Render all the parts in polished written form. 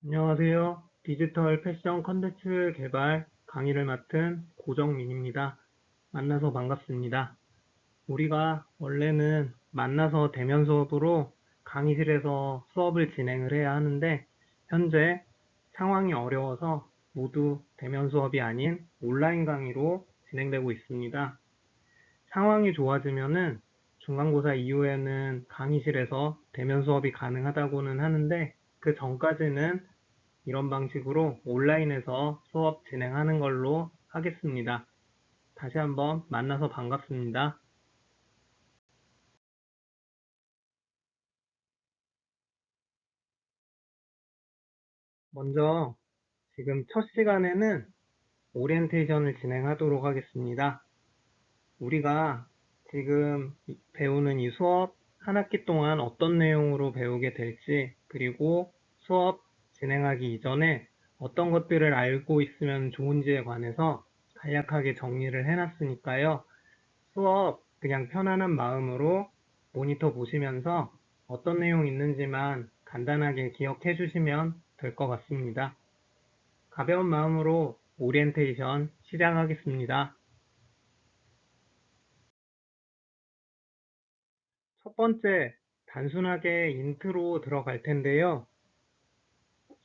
안녕하세요. 디지털 패션 컨텐츠 개발 강의를 맡은 고정민입니다. 만나서 반갑습니다. 우리가 원래는 만나서 대면 수업으로 강의실에서 수업을 진행을 해야 하는데, 현재 상황이 어려워서 모두 대면 수업이 아닌 온라인 강의로 진행되고 있습니다. 상황이 좋아지면은 중간고사 이후에는 강의실에서 대면 수업이 가능하다고는 하는데, 그 전까지는 이런 방식으로 온라인에서 수업 진행하는 걸로 하겠습니다. 다시 한번 만나서 반갑습니다. 먼저 지금 첫 시간에는 오리엔테이션을 진행하도록 하겠습니다. 우리가 지금 배우는 이 수업 한 학기 동안 어떤 내용으로 배우게 될지, 그리고 수업 진행하기 이전에 어떤 것들을 알고 있으면 좋은지에 관해서 간략하게 정리를 해놨으니까요. 수업 그냥 편안한 마음으로 모니터 보시면서 어떤 내용 있는지만 간단하게 기억해 주시면 될 것 같습니다. 가벼운 마음으로 오리엔테이션 시작하겠습니다. 첫 번째, 단순하게 인트로 들어갈 텐데요.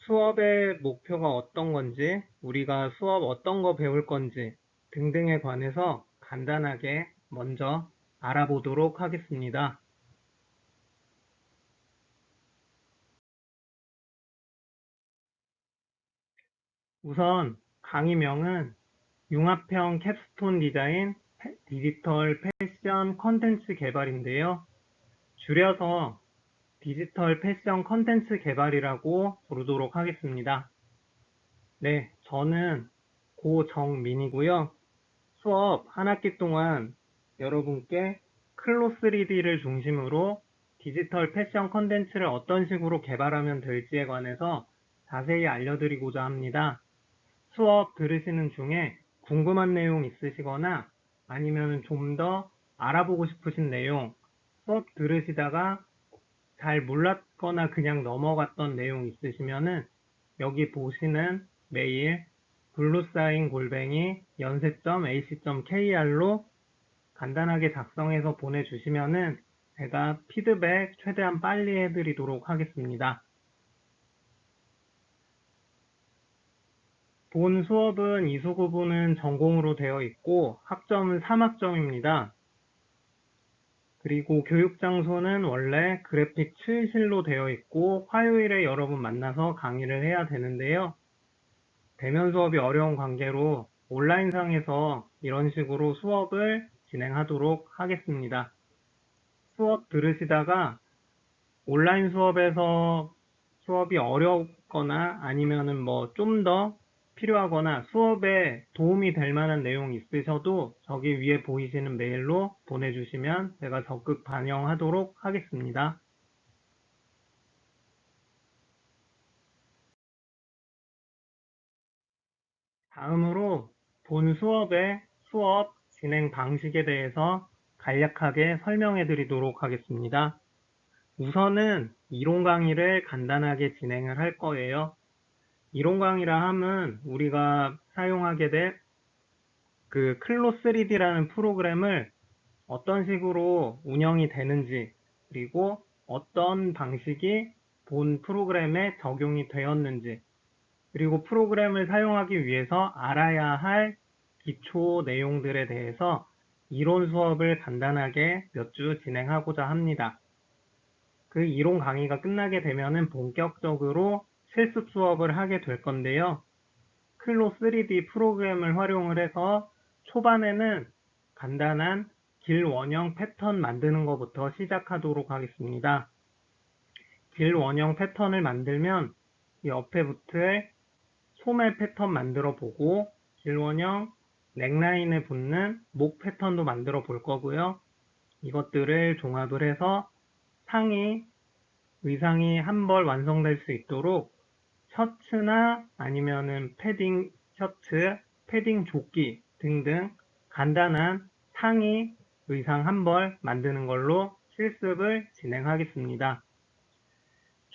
수업의 목표가 어떤 건지, 우리가 수업 어떤 거 배울 건지 등등에 관해서 간단하게 먼저 알아보도록 하겠습니다. 우선 강의명은 융합형 캡스톤 디자인 디지털 패션 컨텐츠 개발인데요. 줄여서 디지털 패션 컨텐츠 개발이라고 부르도록 하겠습니다. 네, 저는 고정민이고요. 수업 한 학기 동안 여러분께 클로 3D를 중심으로 디지털 패션 컨텐츠를 어떤 식으로 개발하면 될지에 관해서 자세히 알려드리고자 합니다. 수업 들으시는 중에 궁금한 내용 있으시거나 아니면 좀 더 알아보고 싶으신 내용, 수업 들으시다가 잘 몰랐거나 그냥 넘어갔던 내용 있으시면은 여기 보시는 메일 bluesign@연세.ac.kr로 간단하게 작성해서 보내주시면은 제가 피드백 최대한 빨리 해드리도록 하겠습니다. 본 수업은 이수 구분은 전공으로 되어 있고 학점은 3학점입니다. 그리고 교육 장소는 원래 그래픽 칠실로 되어 있고 화요일에 여러분 만나서 강의를 해야 되는데요. 대면 수업이 어려운 관계로 온라인상에서 이런 식으로 수업을 진행하도록 하겠습니다. 수업 들으시다가 온라인 수업에서 수업이 어렵거나 아니면은 뭐 좀 더 필요하거나 수업에 도움이 될 만한 내용 있으셔도 저기 위에 보이시는 메일로 보내주시면 제가 적극 반영하도록 하겠습니다. 다음으로 본 수업의 수업 진행 방식에 대해서 간략하게 설명해 드리도록 하겠습니다. 우선은 이론 강의를 간단하게 진행을 할 거예요. 이론 강의라 함은 우리가 사용하게 될 그 클로 3D라는 프로그램을 어떤 식으로 운영이 되는지, 그리고 어떤 방식이 본 프로그램에 적용이 되었는지, 그리고 프로그램을 사용하기 위해서 알아야 할 기초 내용들에 대해서 이론 수업을 간단하게 몇 주 진행하고자 합니다. 그 이론 강의가 끝나게 되면은 본격적으로 실습 수업을 하게 될 건데요. 클로 3D 프로그램을 활용을 해서 초반에는 간단한 길 원형 패턴 만드는 것부터 시작하도록 하겠습니다. 길 원형 패턴을 만들면 옆에 붙을 소매 패턴 만들어 보고 길 원형 넥라인에 붙는 목 패턴도 만들어 볼 거고요. 이것들을 종합을 해서 의상이 한 벌 완성될 수 있도록 셔츠나 아니면은 패딩 셔츠, 패딩 조끼 등등 간단한 상의 의상 한 벌 만드는 걸로 실습을 진행하겠습니다.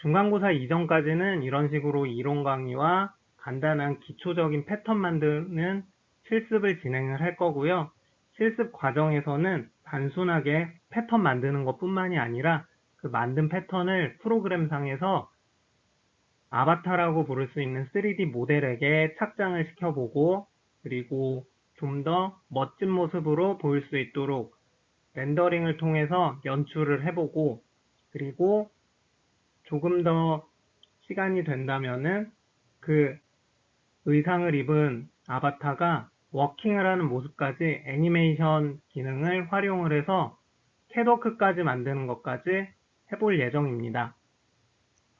중간고사 이전까지는 이런 식으로 이론 강의와 간단한 기초적인 패턴 만드는 실습을 진행을 할 거고요. 실습 과정에서는 단순하게 패턴 만드는 것뿐만이 아니라 그 만든 패턴을 프로그램상에서 아바타라고 부를 수 있는 3D 모델에게 착장을 시켜보고, 그리고 좀 더 멋진 모습으로 보일 수 있도록 렌더링을 통해서 연출을 해보고, 그리고 조금 더 시간이 된다면은 그 의상을 입은 아바타가 워킹을 하는 모습까지 애니메이션 기능을 활용을 해서 캣워크까지 만드는 것까지 해볼 예정입니다.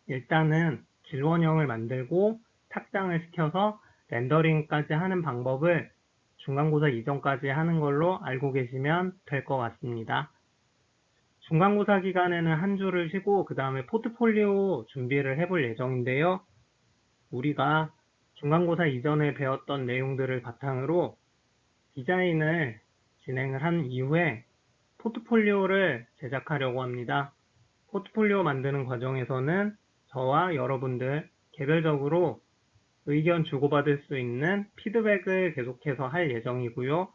일단은 길원형을 만들고 착장을 시켜서 렌더링까지 하는 방법을 중간고사 이전까지 하는 걸로 알고 계시면 될 것 같습니다. 중간고사 기간에는 한 주를 쉬고 그 다음에 포트폴리오 준비를 해볼 예정인데요. 우리가 중간고사 이전에 배웠던 내용들을 바탕으로 디자인을 진행을 한 이후에 포트폴리오를 제작하려고 합니다. 포트폴리오 만드는 과정에서는 저와 여러분들 개별적으로 의견 주고받을 수 있는 피드백을 계속해서 할 예정이고요.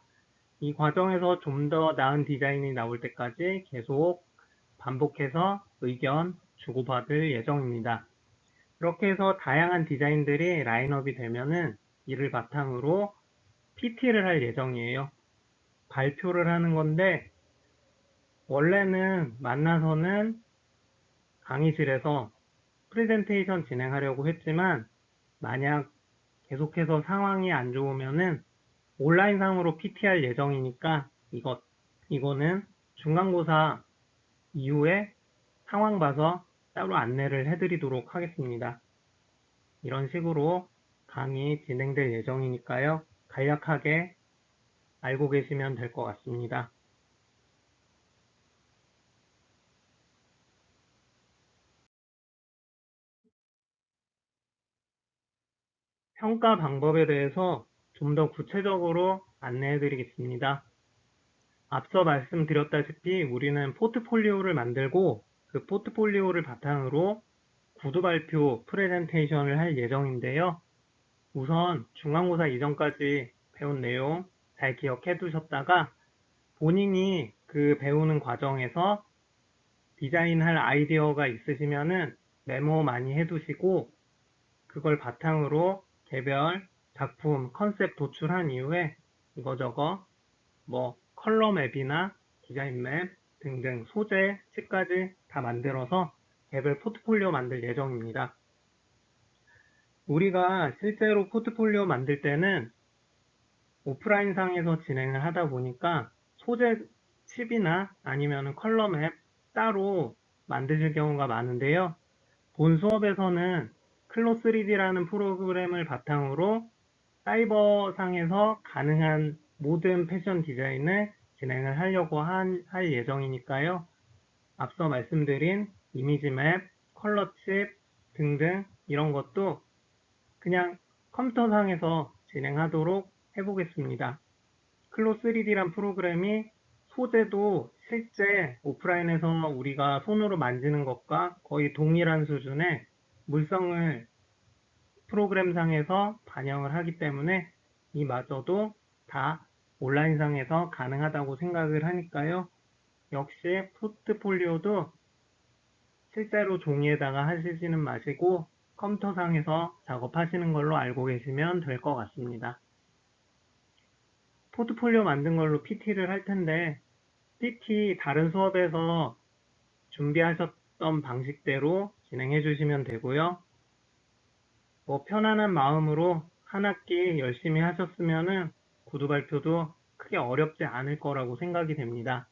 이 과정에서 좀 더 나은 디자인이 나올 때까지 계속 반복해서 의견 주고받을 예정입니다. 그렇게 해서 다양한 디자인들이 라인업이 되면은 이를 바탕으로 PT를 할 예정이에요. 발표를 하는 건데 원래는 만나서는 강의실에서 프레젠테이션 진행하려고 했지만 만약 계속해서 상황이 안 좋으면은 온라인상으로 PT할 예정이니까 이거는 중간고사 이후에 상황 봐서 따로 안내를 해드리도록 하겠습니다. 이런 식으로 강의 진행될 예정이니까요. 간략하게 알고 계시면 될 것 같습니다. 평가 방법에 대해서 좀 더 구체적으로 안내해 드리겠습니다. 앞서 말씀드렸다시피 우리는 포트폴리오를 만들고 그 포트폴리오를 바탕으로 구두 발표 프레젠테이션을 할 예정인데요. 우선 중간고사 이전까지 배운 내용 잘 기억해 두셨다가 본인이 그 배우는 과정에서 디자인할 아이디어가 있으시면은 메모 많이 해두시고 그걸 바탕으로 개별 작품 컨셉 도출한 이후에 이거저거 뭐 컬러 맵이나 디자인 맵 등등 소재, 칩까지 다 만들어서 개별 포트폴리오 만들 예정입니다. 우리가 실제로 포트폴리오 만들 때는 오프라인상에서 진행을 하다 보니까 소재 칩이나 아니면 컬러 맵 따로 만드실 경우가 많은데요. 본 수업에서는 클로3D라는 프로그램을 바탕으로 사이버상에서 가능한 모든 패션 디자인을 진행을 하려고 할 예정이니까요. 앞서 말씀드린 이미지 맵, 컬러 칩 등등 이런 것도 그냥 컴퓨터상에서 진행하도록 해보겠습니다. 클로3D란 프로그램이 소재도 실제 오프라인에서 우리가 손으로 만지는 것과 거의 동일한 수준의 물성을 프로그램상에서 반영을 하기 때문에 이마저도 다 온라인상에서 가능하다고 생각을 하니까요. 역시 포트폴리오도 실제로 종이에다가 하시지는 마시고 컴퓨터상에서 작업하시는 걸로 알고 계시면 될 것 같습니다. 포트폴리오 만든 걸로 PT를 할 텐데 PT 다른 수업에서 준비하셨던 방식대로 진행해 주시면 되고요. 뭐 편안한 마음으로 한 학기 열심히 하셨으면은 구두 발표도 크게 어렵지 않을 거라고 생각이 됩니다.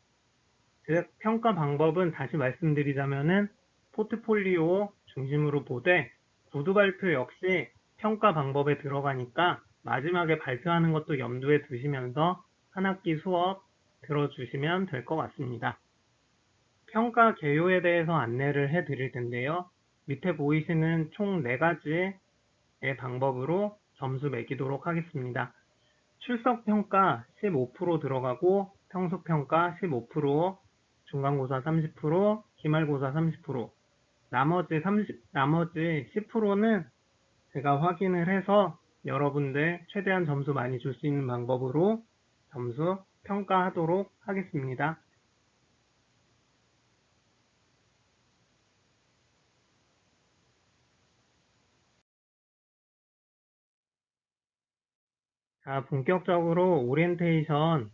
즉 평가 방법은 다시 말씀드리자면은 포트폴리오 중심으로 보되 구두 발표 역시 평가 방법에 들어가니까 마지막에 발표하는 것도 염두에 두시면서 한 학기 수업 들어주시면 될 것 같습니다. 평가 개요에 대해서 안내를 해 드릴 텐데요. 밑에 보이시는 총 4가지의 방법으로 점수 매기도록 하겠습니다. 출석평가 15% 들어가고 평소평가 15%, 중간고사 30%, 기말고사 30%, 나머지 10%는 제가 확인을 해서 여러분들 최대한 점수 많이 줄 수 있는 방법으로 점수 평가하도록 하겠습니다. 자, 본격적으로 오리엔테이션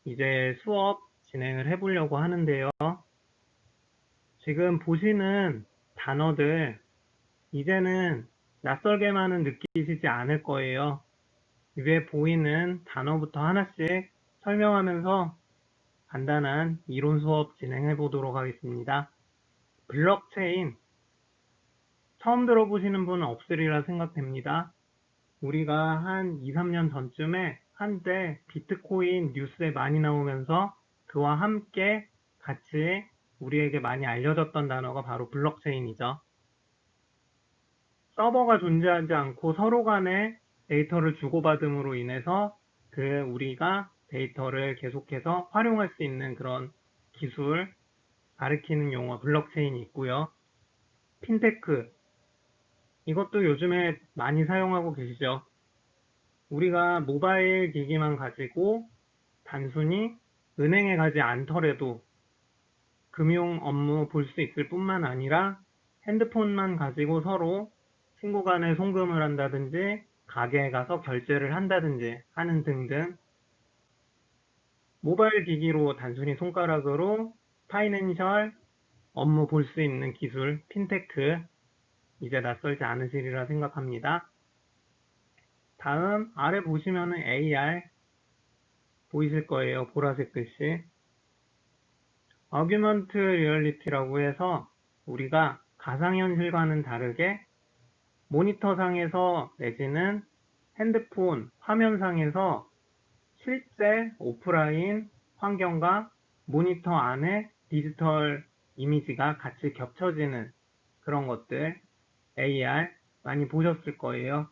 이제 수업 진행을 해보려고 하는데요. 지금 보시는 단어들 이제는 낯설게만은 느끼시지 않을 거예요. 위에 보이는 단어부터 하나씩 설명하면서 간단한 이론 수업 진행해 보도록 하겠습니다. 블록체인 처음 들어보시는 분은 없으리라 생각됩니다. 우리가 한 2, 3년 전쯤에 한때 비트코인 뉴스에 많이 나오면서 그와 함께 같이 우리에게 많이 알려졌던 단어가 바로 블록체인이죠. 서버가 존재하지 않고 서로 간에 데이터를 주고받음으로 인해서 우리가 데이터를 계속해서 활용할 수 있는 그런 기술 가리키는 용어 블록체인이 있고요. 핀테크 이것도 요즘에 많이 사용하고 계시죠. 우리가 모바일 기기만 가지고 단순히 은행에 가지 않더라도 금융 업무 볼 수 있을 뿐만 아니라 핸드폰만 가지고 서로 친구 간에 송금을 한다든지 가게에 가서 결제를 한다든지 하는 등등 모바일 기기로 단순히 손가락으로 파이낸셜 업무 볼 수 있는 기술 핀테크 이제 낯설지 않으시리라 생각합니다. 다음 아래 보시면은 AR 보이실 거예요. 보라색 글씨. 어규먼트 리얼리티라고 해서 우리가 가상현실과는 다르게 모니터상에서 내지는 핸드폰 화면상에서 실제 오프라인 환경과 모니터 안에 디지털 이미지가 같이 겹쳐지는 그런 것들 AR 많이 보셨을 거예요.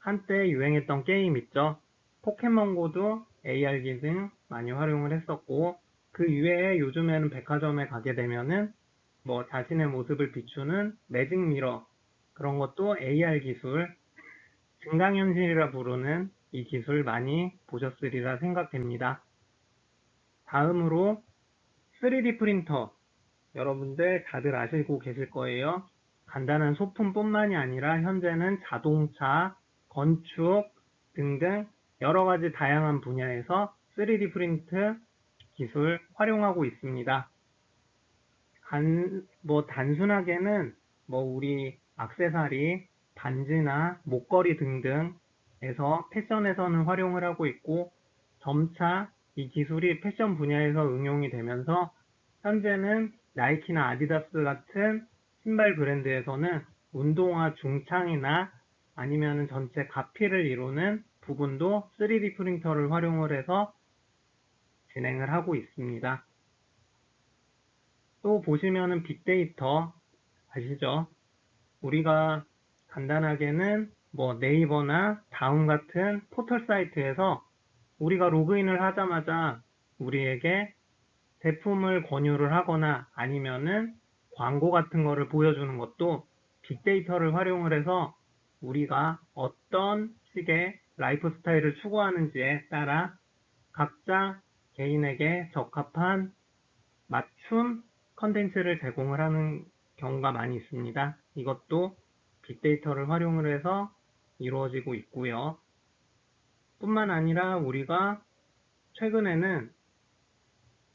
한때 유행했던 게임 있죠. 포켓몬고도 AR 기능 많이 활용을 했었고 그 이외에 요즘에는 백화점에 가게 되면은 뭐 자신의 모습을 비추는 매직 미러 그런 것도 AR 기술 증강현실이라 부르는 이 기술 많이 보셨으리라 생각됩니다. 다음으로 3D 프린터 여러분들 다들 아시고 계실 거예요. 간단한 소품뿐만이 아니라 현재는 자동차, 건축 등등 여러 가지 다양한 분야에서 3D 프린트 기술 활용하고 있습니다. 단순하게는 우리 액세서리, 반지나 목걸이 등등에서 패션에서는 활용을 하고 있고 점차 이 기술이 패션 분야에서 응용이 되면서 현재는 나이키나 아디다스 같은 신발 브랜드에서는 운동화 중창이나 아니면 전체 가피를 이루는 부분도 3D 프린터를 활용을 해서 진행을 하고 있습니다. 또 보시면은 빅데이터 아시죠? 우리가 간단하게는 네이버나 다음 같은 포털 사이트에서 우리가 로그인을 하자마자 우리에게 제품을 권유를 하거나 아니면은 광고 같은 거를 보여주는 것도 빅데이터를 활용을 해서 우리가 어떤 식의 라이프 스타일을 추구하는지에 따라 각자 개인에게 적합한 맞춤 컨텐츠를 제공을 하는 경우가 많이 있습니다. 이것도 빅데이터를 활용을 해서 이루어지고 있고요. 뿐만 아니라 우리가 최근에는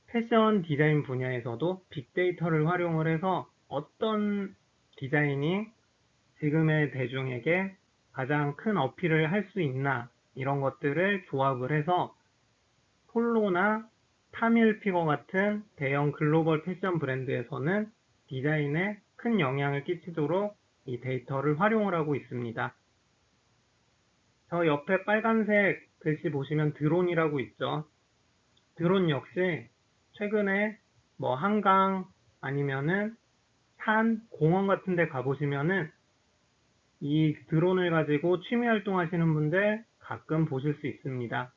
패션 디자인 분야에서도 빅데이터를 활용을 해서 어떤 디자인이 지금의 대중에게 가장 큰 어필을 할 수 있나 이런 것들을 조합을 해서 폴로나 타밀피거 같은 대형 글로벌 패션 브랜드에서는 디자인에 큰 영향을 끼치도록 이 데이터를 활용을 하고 있습니다. 저 옆에 빨간색 글씨 보시면 드론이라고 있죠. 드론 역시 최근에 한강 아니면은 산, 공원 같은 데 가보시면은 이 드론을 가지고 취미 활동하시는 분들 가끔 보실 수 있습니다.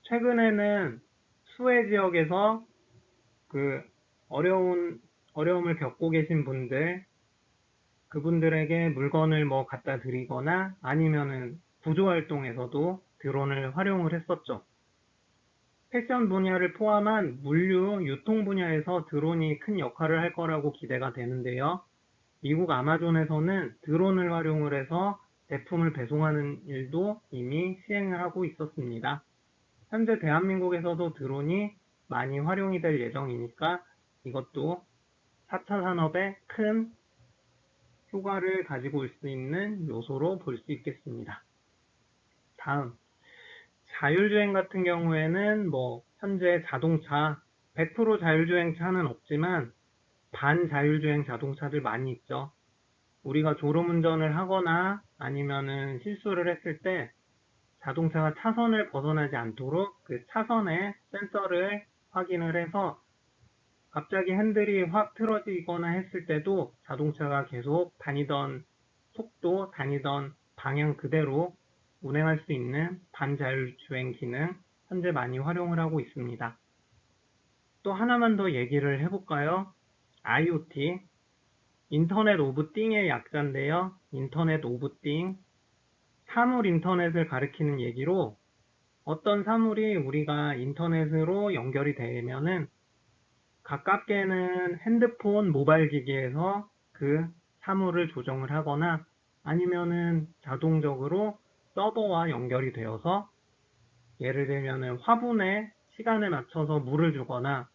최근에는 수해 지역에서 어려운 어려움을 겪고 계신 분들, 그분들에게 물건을 갖다 드리거나 아니면은 구조활동에서도 드론을 활용을 했었죠. 패션 분야를 포함한 물류, 유통 분야에서 드론이 큰 역할을 할 거라고 기대가 되는데요. 미국 아마존에서는 드론을 활용을 해서 제품을 배송하는 일도 이미 시행을 하고 있었습니다. 현재 대한민국에서도 드론이 많이 활용이 될 예정이니까 이것도 4차 산업에 큰 효과를 가지고 올 수 있는 요소로 볼 수 있겠습니다. 다음, 자율주행 같은 경우에는 현재 자동차 100% 자율주행 차는 없지만 반자율주행 자동차들 많이 있죠. 우리가 졸음운전을 하거나 아니면은 실수를 했을 때 자동차가 차선을 벗어나지 않도록 그 차선에 센서를 확인을 해서 갑자기 핸들이 확 틀어지거나 했을 때도 자동차가 계속 다니던 속도, 다니던 방향 그대로 운행할 수 있는 반자율주행 기능 현재 많이 활용을 하고 있습니다. 또 하나만 더 얘기를 해볼까요? IoT, 인터넷 오브 띵의 약자인데요. 인터넷 오브 띵, 사물 인터넷을 가리키는 얘기로 어떤 사물이 우리가 인터넷으로 연결이 되면은 가깝게는 핸드폰, 모바일 기기에서 그 사물을 조정을 하거나 아니면은 자동적으로 서버와 연결이 되어서 예를 들면은 화분에 시간에 맞춰서 물을 주거나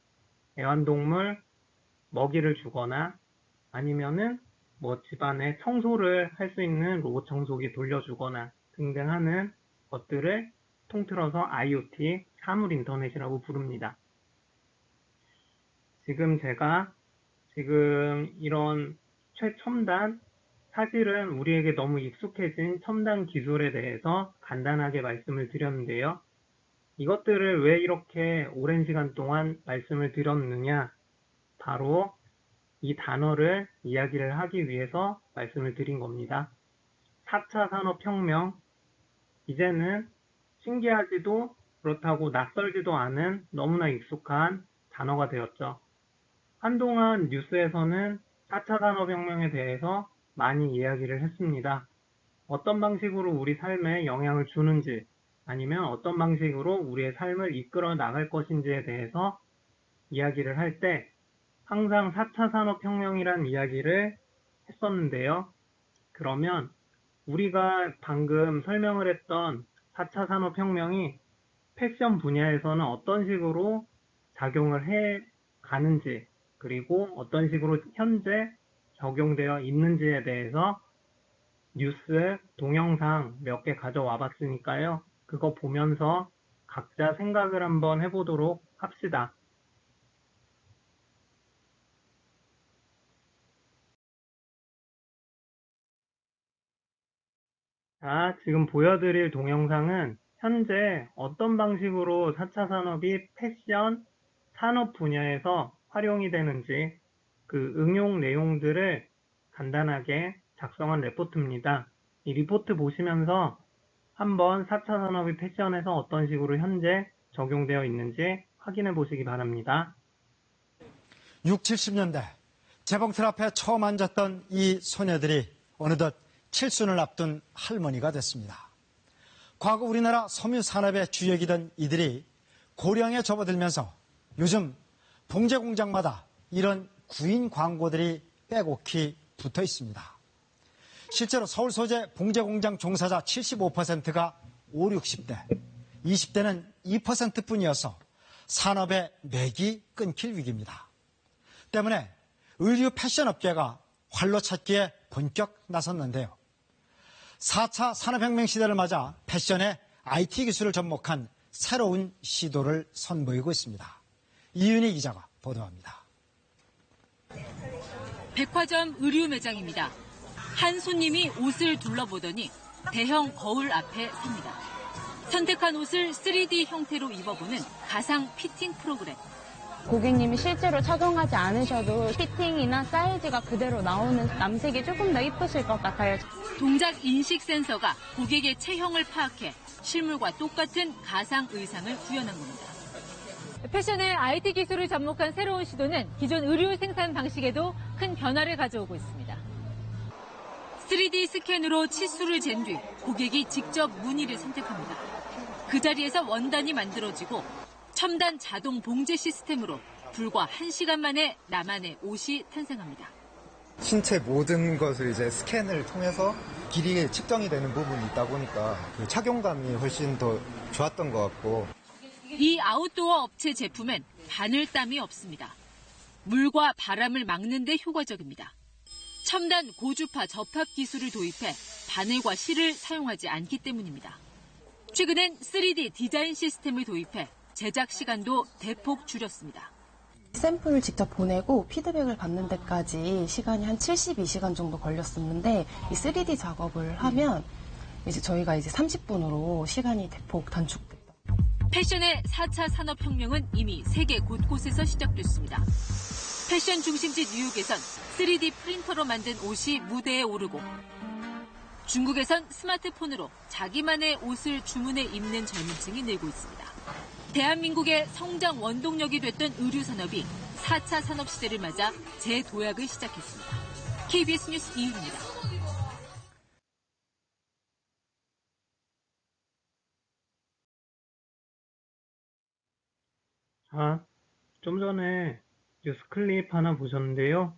애완동물 먹이를 주거나 아니면은 집안에 청소를 할 수 있는 로봇 청소기 돌려주거나 등등 하는 것들을 통틀어서 IoT, 사물 인터넷이라고 부릅니다. 제가 이런 최첨단, 사실은 우리에게 너무 익숙해진 첨단 기술에 대해서 간단하게 말씀을 드렸는데요. 이것들을 왜 이렇게 오랜 시간 동안 말씀을 드렸느냐? 바로 이 단어를 이야기를 하기 위해서 말씀을 드린 겁니다. 4차 산업혁명, 이제는 신기하지도 그렇다고 낯설지도 않은 너무나 익숙한 단어가 되었죠. 한동안 뉴스에서는 4차 산업혁명에 대해서 많이 이야기를 했습니다. 어떤 방식으로 우리 삶에 영향을 주는지 아니면 어떤 방식으로 우리의 삶을 이끌어 나갈 것인지에 대해서 이야기를 할 때 항상 4차 산업혁명이란 이야기를 했었는데요. 그러면 우리가 방금 설명을 했던 4차 산업혁명이 패션 분야에서는 어떤 식으로 작용을 해 가는지 그리고 어떤 식으로 현재 적용되어 있는지에 대해서 뉴스, 동영상 몇 개 가져와 봤으니까요. 그거 보면서 각자 생각을 한번 해보도록 합시다. 자, 지금 보여드릴 동영상은 현재 어떤 방식으로 4차 산업이 패션, 산업 분야에서 활용이 되는지 그 응용 내용들을 간단하게 작성한 레포트입니다. 이 리포트 보시면서 한번 4차 산업이 패션에서 어떤 식으로 현재 적용되어 있는지 확인해 보시기 바랍니다. 6, 70년대 재봉틀 앞에 처음 앉았던 이 소녀들이 어느덧 칠순을 앞둔 할머니가 됐습니다. 과거 우리나라 섬유 산업의 주역이던 이들이 고령에 접어들면서 요즘 봉제 공장마다 이런 구인 광고들이 빼곡히 붙어 있습니다. 실제로 서울 소재 봉제 공장 종사자 75%가 5, 60대, 20대는 2%뿐이어서 산업의 맥이 끊길 위기입니다. 때문에 의류 패션 업계가 활로 찾기에 본격 나섰는데요. 4차 산업혁명 시대를 맞아 패션에 IT 기술을 접목한 새로운 시도를 선보이고 있습니다. 이윤희 기자가 보도합니다. 백화점 의류 매장입니다. 한 손님이 옷을 둘러보더니 대형 거울 앞에 섭니다. 선택한 옷을 3D 형태로 입어보는 가상 피팅 프로그램. 고객님이 실제로 착용하지 않으셔도 피팅이나 사이즈가 그대로 나오는 남색이 조금 더 이쁘실 것 같아요. 동작 인식 센서가 고객의 체형을 파악해 실물과 똑같은 가상 의상을 구현한 겁니다. 패션의 IT 기술을 접목한 새로운 시도는 기존 의류 생산 방식에도 큰 변화를 가져오고 있습니다. 3D 스캔으로 치수를 잰 뒤 고객이 직접 무늬를 선택합니다. 그 자리에서 원단이 만들어지고 첨단 자동 봉제 시스템으로 불과 1시간 만에 나만의 옷이 탄생합니다. 신체 모든 것을 이제 스캔을 통해서 길이에 측정이 되는 부분이 있다 보니까 그 착용감이 훨씬 더 좋았던 것 같고. 이 아웃도어 업체 제품엔 바늘땀이 없습니다. 물과 바람을 막는 데 효과적입니다. 첨단 고주파 접합 기술을 도입해 바늘과 실을 사용하지 않기 때문입니다. 최근엔 3D 디자인 시스템을 도입해 제작 시간도 대폭 줄였습니다. 샘플을 직접 보내고 피드백을 받는 데까지 시간이 한 72시간 정도 걸렸었는데 이 3D 작업을 하면 이제 저희가 이제 30분으로 시간이 대폭 단축됐다. 패션의 4차 산업혁명은 이미 세계 곳곳에서 시작됐습니다. 패션 중심지 뉴욕에선 3D 프린터로 만든 옷이 무대에 오르고 중국에선 스마트폰으로 자기만의 옷을 주문해 입는 젊은층이 늘고 있습니다. 대한민국의 성장 원동력이 됐던 의류산업이 4차 산업시대를 맞아 재도약을 시작했습니다. KBS 뉴스 이윤입니다. 좀 전에 뉴스 클립 하나 보셨는데요.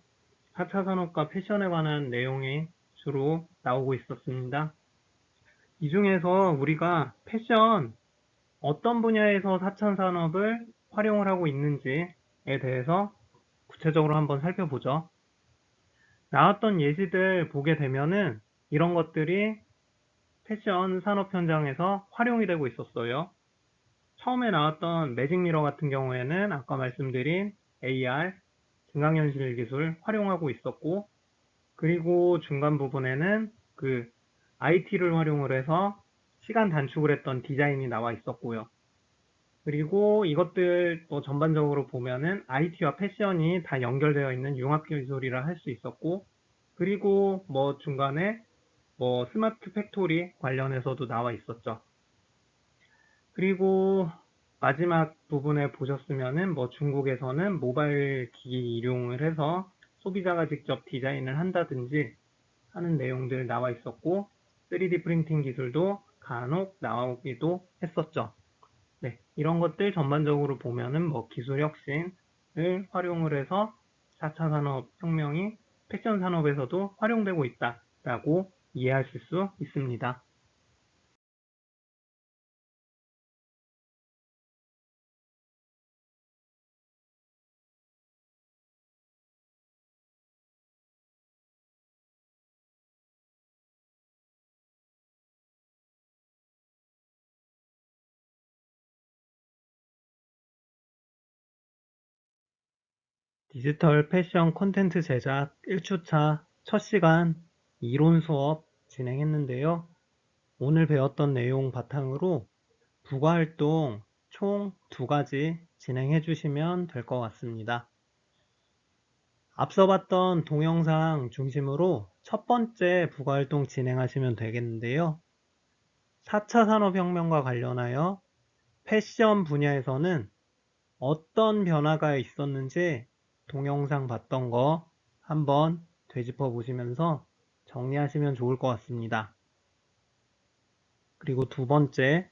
4차 산업과 패션에 관한 내용이 주로 나오고 있었습니다. 이 중에서 우리가 패션 어떤 분야에서 4차 산업을 활용을 하고 있는지에 대해서 구체적으로 한번 살펴보죠. 나왔던 예시들 보게 되면은 이런 것들이 패션 산업 현장에서 활용이 되고 있었어요. 처음에 나왔던 매직미러 같은 경우에는 아까 말씀드린 AR, 증강현실 기술 활용하고 있었고, 그리고 중간 부분에는 그 IT를 활용을 해서 시간 단축을 했던 디자인이 나와 있었고요. 그리고 이것들 또 전반적으로 보면은 IT와 패션이 다 연결되어 있는 융합 기술이라 할 수 있었고, 그리고 뭐 중간에 뭐 스마트 팩토리 관련해서도 나와 있었죠. 그리고 마지막 부분에 보셨으면은 뭐 중국에서는 모바일 기기 이용을 해서 소비자가 직접 디자인을 한다든지 하는 내용들 나와 있었고, 3D 프린팅 기술도 간혹 나오기도 했었죠. 네, 이런 것들 전반적으로 보면은 뭐 기술 혁신을 활용을 해서 4차 산업 혁명이 패션 산업에서도 활용되고 있다라고 이해하실 수 있습니다. 디지털 패션 콘텐츠 제작 1주차 첫 시간 이론 수업 진행했는데요. 오늘 배웠던 내용 바탕으로 부가활동 총 2가지 진행해 주시면 될 것 같습니다. 앞서 봤던 동영상 중심으로 첫 번째 부가활동 진행하시면 되겠는데요. 4차 산업혁명과 관련하여 패션 분야에서는 어떤 변화가 있었는지 동영상 봤던 거 한번 되짚어 보시면서 정리하시면 좋을 것 같습니다. 그리고 두 번째,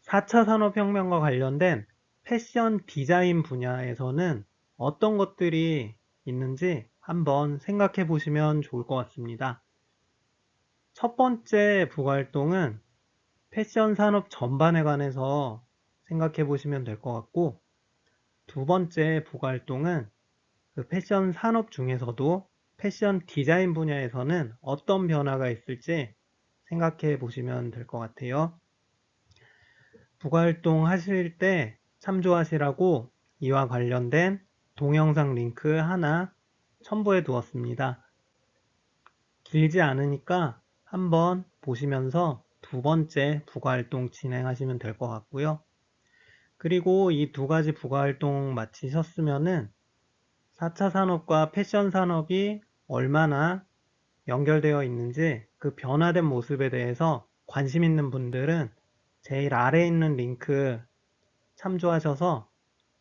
4차 산업혁명과 관련된 패션 디자인 분야에서는 어떤 것들이 있는지 한번 생각해 보시면 좋을 것 같습니다. 첫 번째 부가활동은 패션 산업 전반에 관해서 생각해 보시면 될 것 같고, 두 번째 부가활동은 그 패션 산업 중에서도 패션 디자인 분야에서는 어떤 변화가 있을지 생각해 보시면 될 것 같아요. 부가활동 하실 때 참조하시라고 이와 관련된 동영상 링크 하나 첨부해 두었습니다. 길지 않으니까 한번 보시면서 두 번째 부가활동 진행하시면 될 것 같고요. 그리고 이 2가지 부가활동 마치셨으면은 4차 산업과 패션 산업이 얼마나 연결되어 있는지 그 변화된 모습에 대해서 관심 있는 분들은 제일 아래에 있는 링크 참조하셔서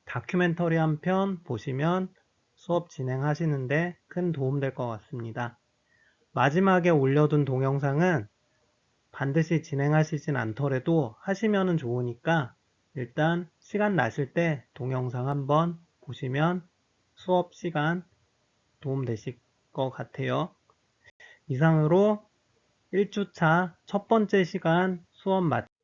다큐멘터리 한 편 보시면 수업 진행하시는데 큰 도움 될 것 같습니다. 마지막에 올려둔 동영상은 반드시 진행하시진 않더라도 하시면 좋으니까 일단 시간 나실 때 동영상 한번 보시면 수업 시간 도움 되실 것 같아요. 이상으로 1주차 첫 번째 시간 수업 마치겠습니다.